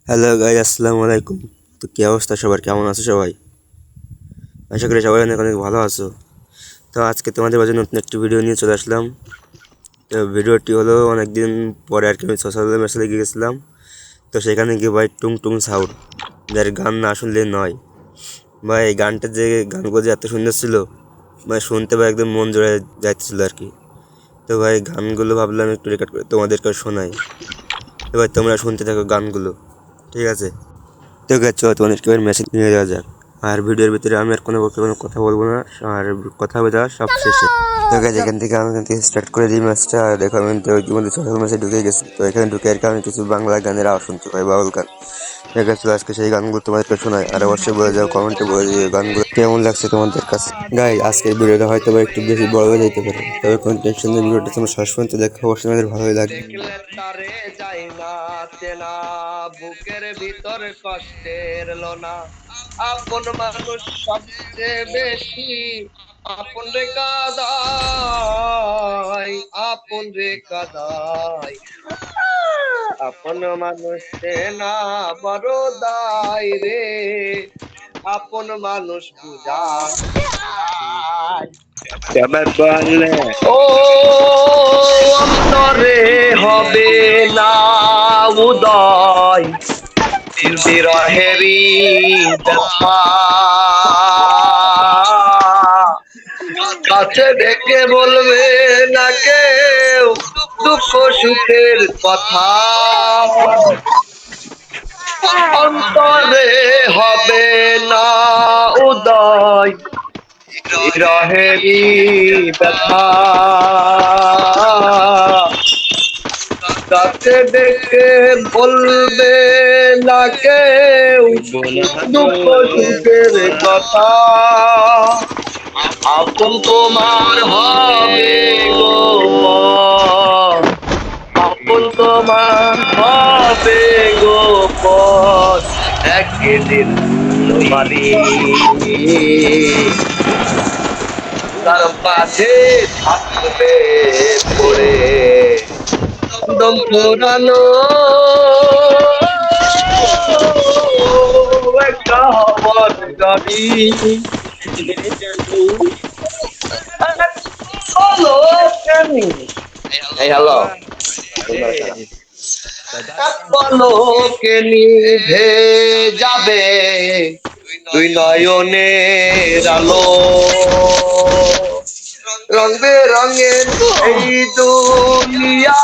Hello guys, আসসালামু আলাইকুম। তো কী অবস্থা সবার, কেমন আছো সবাই? আশা করি সবাই অনেক অনেক ভালো আছো। তো আজকে তোমাদের মাঝে নতুন একটি ভিডিও নিয়ে চলে আসলাম। তো ভিডিওটি হলো অনেকদিন পরে আর কি আমি সোশ্যাল মেসেজে গিয়েছিলাম। তো সেখানে গিয়ে ভাই টুং টুং সাউন্ড, যার গান না শুনলে নয় ভাই। এই গানটা যে গানগুলো যে এত সুন্দর ছিল ভাই, শুনতে ভাই একদম মন জুড়ে যাইতেছিল আর কি। তো ভাই গানগুলো ভাবলাম একটু রেকর্ড করে তোমাদেরকে শোনাই। তো ভাই তোমরা শুনতে থাকো গানগুলো, ঠিক আছে? তো চলো তোমাদেরকে এবার মেসেজ নিয়ে যাওয়া যাক। আর ভিডিওর ভিতরে আমি আর কোনো কথা বলবো না, আর কথা হবে দেওয়া সব শেষে। তো গাইজ এখান থেকে আমি স্টার্ট করে দিই ম্যাচটা। আর দেখো আমি তো ইতিমধ্যে সোশ্যাল ম্যাচে ঢুকে গেছি। তো এখানে ঢুকে আর কি আমি কিছু বাংলা গানের আওয়াজ শুনতে পাই, বাউল গান। ঠিক আছে, আজকে সেই গানগুলো তোমাদেরকে শোনাই। আর অবশ্যই বলে যাও, কমেন্টে বলে দিও গানগুলো কেমন লাগছে তোমাদের কাছে। গাইজ আজকের ভিডিওটা হয়তো একটু বেশি বড় হয়ে যেতে পারে, তবে কোনো টেনশন নেই, ভিডিওটা তোমরা শেষ পর্যন্ত দেখো, অবশ্যই আমাদের ভালোই লাগবে। দেখলে তারে যায় না চেনা, বুকের ভিতর কষ্টের লোনা। আপন মানুষ সবচেয়ে বেশি আপন রে কাদায়, আপন রে কাদায়। আপন মানুষ চেনা বড় দায় রে, আপন মানুষ বুঝা কেমন বললে ও অন্তরে হবে না উদয়, বিরহেরি ব্যথা কাছে ডেকে বলবে না কেউ দুঃখ সুখের কথা। অন্তরে হবে না উদয়, বিরহেরি ব্যথা কাছে ডেকে বলবে না কেউ দুঃখ সুখের কথা। আপন তোমার হবে গো পর, আপন তোমার হবে গো পর, একদিন তোমারই তার মাঝে থাকবে পড়ে দম পুরানো একটা হওয়ার গাড়ি। হ্যালো এই হ্যালো পলকে নিভে যাবে দুই নয়নের আলো, রং বেরঙের এই দুনিয়া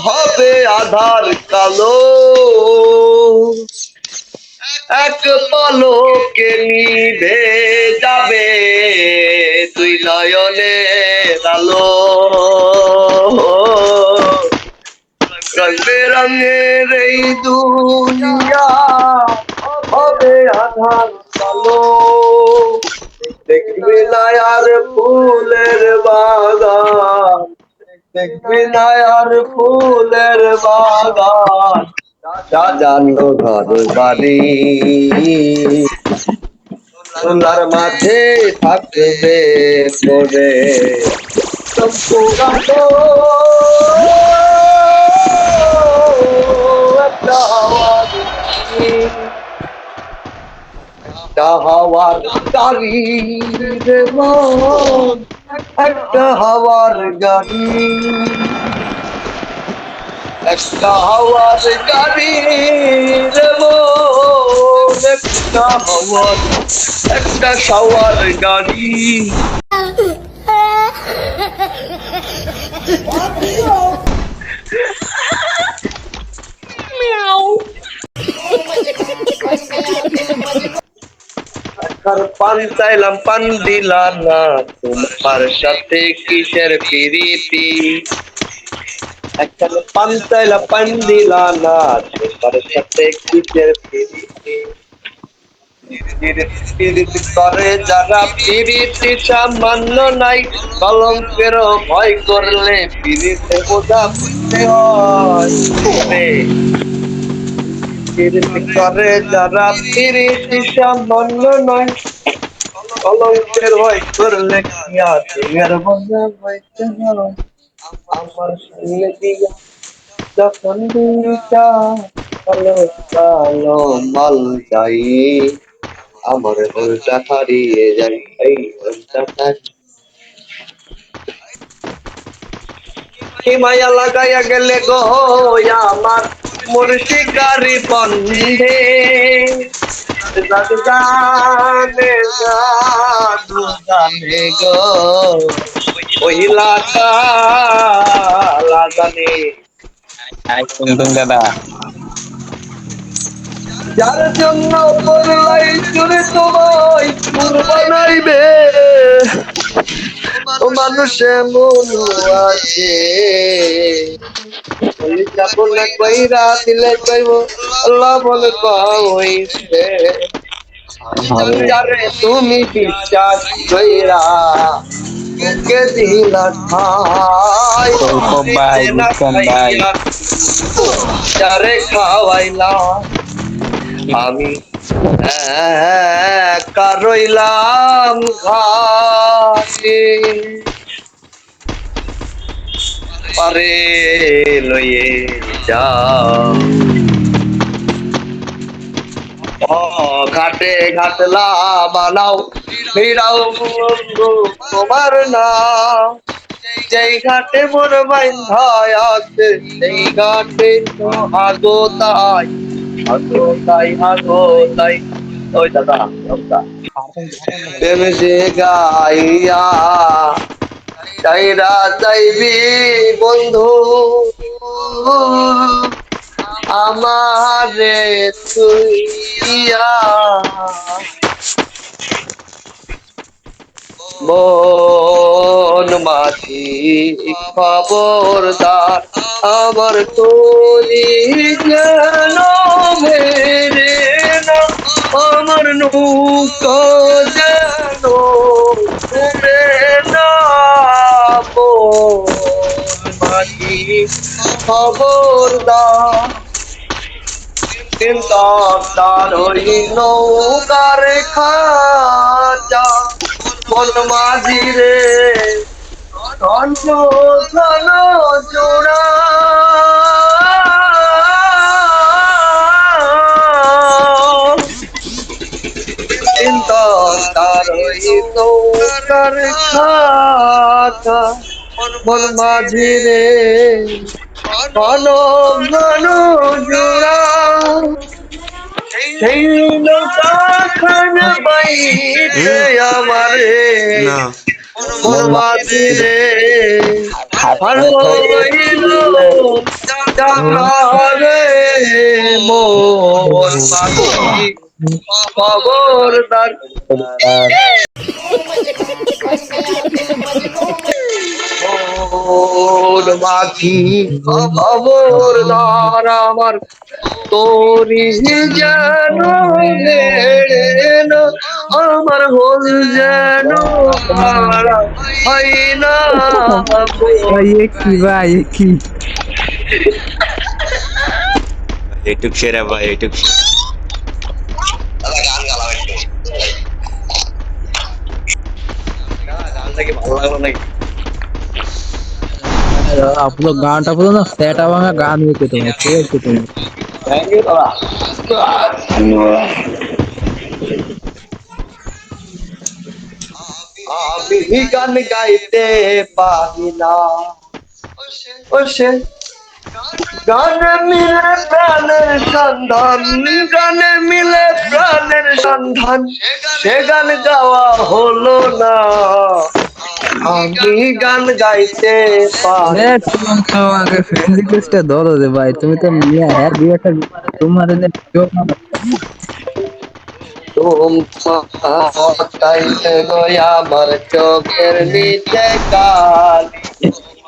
হবে আধার কালো। এক পলকে নিভে যাবে দুই নয়নের আলো, রং বেরঙের এই দুনিয়া হবে আধার কালো। দেখবি না আর ফুলের বাগান, দেখবি না আর ফুলের বাগান, সাজানো ঘর বাড়ি, সোনার মাঝে থাকবে পড়ে একটা হাওয়ার গাড়ি রে মন, একটা হাওয়ার গাড়ি, একটা হাওয়ার গাড়ি রে মন, একটা হাওয়ার, একটা সাওয়ার গাড়ি। পান চাইলাম পান দিলা না, তোমার সাথে কিসের প্রীতি। একটা পান চাইলাম পান দিলা না, তোমার সাথে কিসের প্রীতি। প্রীতি করে যারা প্রীতি সামান্য নাই, কলঙ্কের ভয় করলে প্রীতিতে বোঝা বুঝতে হয়। প্রীতি করে যারা প্রীতি সামান্য নয়, কলঙ্কের ভয় করলে কি আর ঢেঙের বোঝা বইতে হয়? আমার সামনে দিয়া যখন দুইটা কালো কালো মাল যাই, আমার হলটা হারিয়ে যাই, এই হলটা কি মায়া লাগাইয়া গেলে গো আমার মোর শিকারি বন্ধে, জানে জাদু জানে গো ওহিলা কালা জানে। শুনতুম দাদা যার জন্য পড়লাই চুরে তোমায় সুর বানাইবে, ও মানুষ এমন আছে যাব না কইরা দিলে কইব আল্লাহ বলে কইছে। যারে তুমি বিশ্বাস কইরা ওকে দিলা ঠাই, রূপম ভাই নিজে না রূপম ভাই খাইয়া যারে খাওয়াইলা, আমি একা রইলাম ঘাটে, পারে লয়ে যাও। ও ঘাটে ঘাটলা বানাও ফিরাও বন্ধু তোমার নাম, যেই ঘাটে মোর বাইন্ধায় আছে সেই ঘাটে তো আগো তাই, আগো তাই আগো তাই। ওই দাদা দাদা প্রেম যে গাইয়া চাইরা চাইবি বন্ধু আমারে তুই ইয়া, মন মাঝি খবরদার আমার তোরি যেন মেরে না, আমার নৌকা যেন ডুবে না, মন মাঝি খবরদার। চিন্তা তার ওই নৌকার খাঁচা মন মাঝি রে ধন ধন জোড়া, চিন্তা তার ওই নৌকার খাঁচা মন মাঝি রে ঘন ঘন জোড়া, সেই নৌকা খান বাইতে আমারে না মন মাঝি রে ভালো হইল জানারে, মন মাঝি খবরদার, মন মাঝি খবরদার আমার তোরি যেন নেড়ে না, আমার হল যেন হারা হয় না। ভাই এ কি ভাই এ কি এইটুক সেরা ভাই এইটুক গানটা কি ভালো লাগলো নাকি? পুরো গানটা পুরো না সেটা ভাঙা গান হয়েছে তোমার ঠিক আছে তোমার থ্যাংক ইউ দাদা, ধন্যবাদ। আমি গান গাইতে পারি না, ও সে গানে মিলে প্রাণের সন্ধান, গানে মিলে প্রাণের সন্ধান, সে গান গাওয়া হলো না, আমি গান গাইতে পারি না। তোমাকে ফ্রেন্ড রিকোয়েস্টটা ধরো রে ভাই তুমি তো মিয়া হ্যাঁ বিয়েটা তোমার তোমাইতে গয়া আমার চোখের নিচে কালি,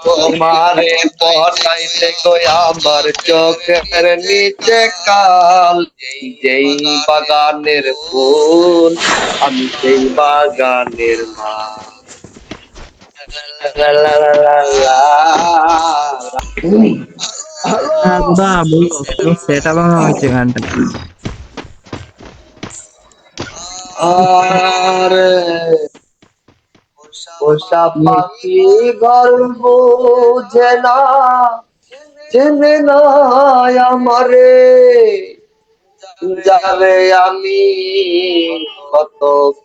তোমারে পটাইতে গয়া আমার চোখের নিচে কাল, যেই বাগানের ফুল আমি সেই বাগানের মা। লা লা লা লা লা। দাদা বলো সেটা ভাঙা হয়েছে গানটা আর পোষা পাখি ঘর বোঝে না, চেনে না আমারে, যারে আমি কত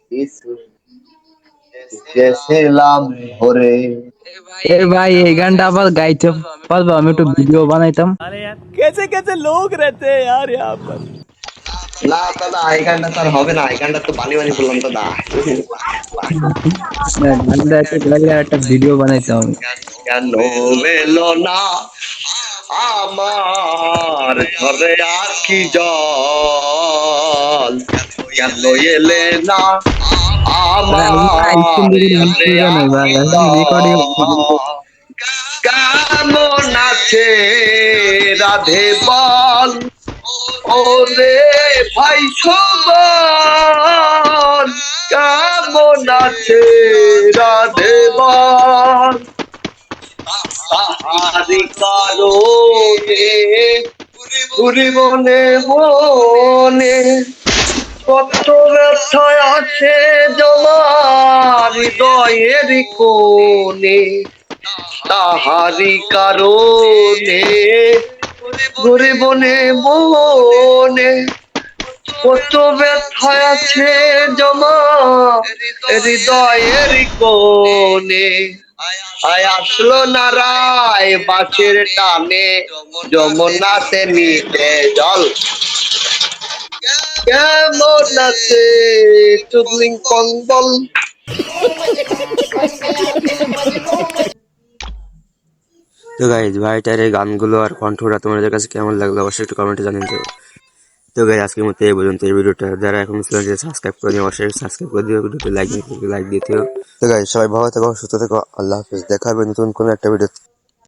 কিছু গেছিলাম ভরে। এ ভাই এই গানটা আবার গাইতে পারবো? আমি একটু ভিডিও বানাইতাম। না দাদা, এই গানটা তো আর হবে না, এই গানটা তো বালি বালি বললাম দাদা। না, গানটা একটু গাইলে একটা ভিডিও বানাইতাম আমি। কেন এলো না আমার ঘরে আখি জল, কেন এলে না ভাই আমি না স্ক্রিন আমার রেকর্ডিং অন ঘরে করে নাই ভাই, আখি এখন রেকর্ডিং জল। কেমন আছে রাধে বল, ওরে ভাই সবল, কেমন আছে রাধে বল। তাহারি কারণে ঘুরি মনে মনে, কত ব্যথায় আছে জমা হৃদয়ের কোণে। তাহারি কারণে ঘুরি মনে মনে, কত ব্যথায় আছে জমা হৃদয়ের কোণে। আয় আসলো না রায় বাঁশের টানে, যমুনাতে নিতে জল। কেমন আছে চুদলিং কন্দল। তো গাইজ ভাইটার এই গানগুলো আর কণ্ঠটা তোমাদের কাছে কেমন লাগলো অবশ্যই একটু কমেন্টে জানিয়ে দেবো। তো গাইজ আজকের মতো এই পর্যন্ত। এই ভিডিওটা যারা এখন চ্যানেলটি সাবস্ক্রাইব করে দিও, অবশ্যই সাবস্ক্রাইব করে দিও, ভিডিওতে লাইক দিয়ে দিও। তো গাইজ সবাই ভালো থেকো, সুস্থ থেকো, আল্লাহ হাফিজ। দেখা হবে নতুন কোনো একটা ভিডিও।